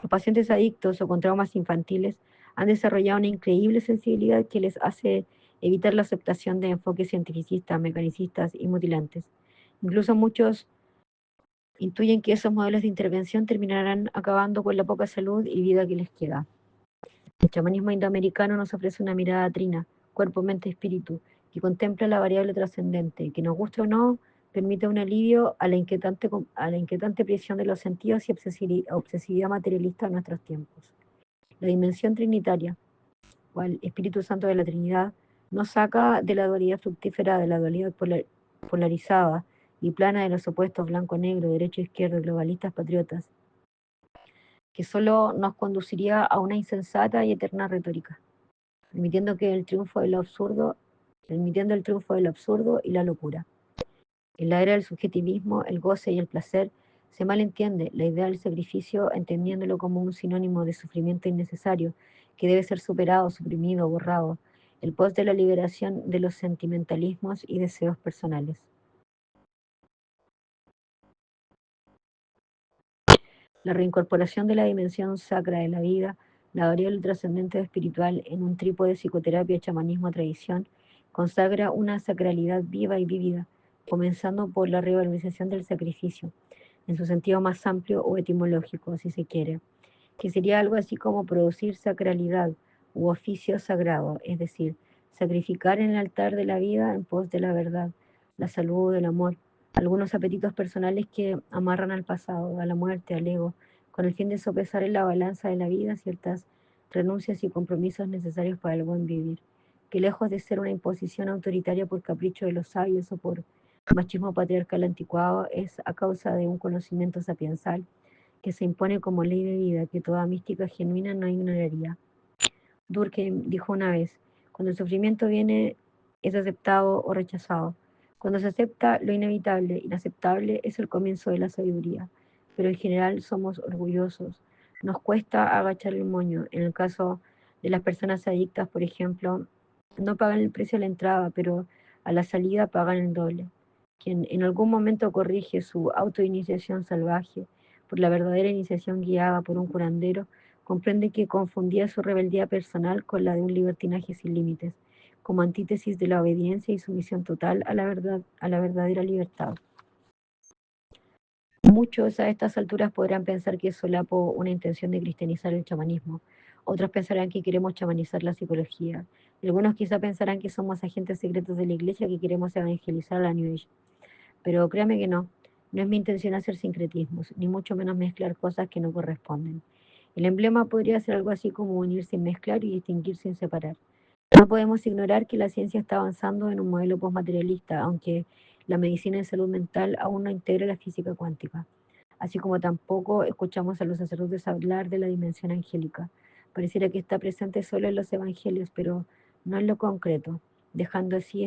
Los pacientes adictos o con traumas infantiles han desarrollado una increíble sensibilidad que les hace evitar la aceptación de enfoques cientificistas, mecanicistas y mutilantes. Incluso muchos intuyen que esos modelos de intervención terminarán acabando con la poca salud y vida que les queda. El chamanismo indoamericano nos ofrece una mirada trina, cuerpo, mente, espíritu, que contempla la variable trascendente, que nos guste o no, permite un alivio a la inquietante prisión de los sentidos y obsesividad materialista de nuestros tiempos. La dimensión trinitaria, o el Espíritu Santo de la Trinidad, nos saca de la dualidad fructífera, de la dualidad polarizada biplana de los opuestos blanco-negro, derecho-izquierdo, globalistas patriotas, que solo nos conduciría a una insensata y eterna retórica, permitiendo el triunfo del absurdo y la locura. En la era del subjetivismo, el goce y el placer, se malentiende la idea del sacrificio entendiéndolo como un sinónimo de sufrimiento innecesario que debe ser superado, suprimido, borrado, el pos de la liberación de los sentimentalismos y deseos personales. La reincorporación de la dimensión sacra de la vida, la variable trascendente espiritual en un trípode de psicoterapia, chamanismo, tradición, consagra una sacralidad viva y vívida, comenzando por la revalorización del sacrificio, en su sentido más amplio o etimológico, si se quiere, que sería algo así como producir sacralidad u oficio sagrado, es decir, sacrificar en el altar de la vida en pos de la verdad, la salud, el amor, algunos apetitos personales que amarran al pasado, a la muerte, al ego, con el fin de sopesar en la balanza de la vida ciertas renuncias y compromisos necesarios para el buen vivir, que lejos de ser una imposición autoritaria por capricho de los sabios o por machismo patriarcal anticuado, es a causa de un conocimiento sapiensal que se impone como ley de vida, que toda mística genuina no ignoraría. Durkheim dijo una vez, cuando el sufrimiento viene, es aceptado o rechazado. Cuando se acepta lo inevitable, inaceptable, es el comienzo de la sabiduría. Pero en general somos orgullosos. Nos cuesta agachar el moño. En el caso de las personas adictas, por ejemplo, no pagan el precio a la entrada, pero a la salida pagan el doble. Quien en algún momento corrige su autoiniciación salvaje por la verdadera iniciación guiada por un curandero, comprende que confundía su rebeldía personal con la de un libertinaje sin límites, como antítesis de la obediencia y sumisión total a la verdad, a la verdadera libertad. Muchos a estas alturas podrán pensar que es solapo una intención de cristianizar el chamanismo. Otros pensarán que queremos chamanizar la psicología. Algunos quizá pensarán que somos agentes secretos de la iglesia que queremos evangelizar a la New Age. Pero créame que no. No es mi intención hacer sincretismos, ni mucho menos mezclar cosas que no corresponden. El emblema podría ser algo así como unir sin mezclar y distinguir sin separar. No podemos ignorar que la ciencia está avanzando en un modelo postmaterialista, aunque la medicina en salud mental aún no integra la física cuántica. Así como tampoco escuchamos a los sacerdotes hablar de la dimensión angélica. Pareciera que está presente solo en los evangelios, pero no en lo concreto, dejando así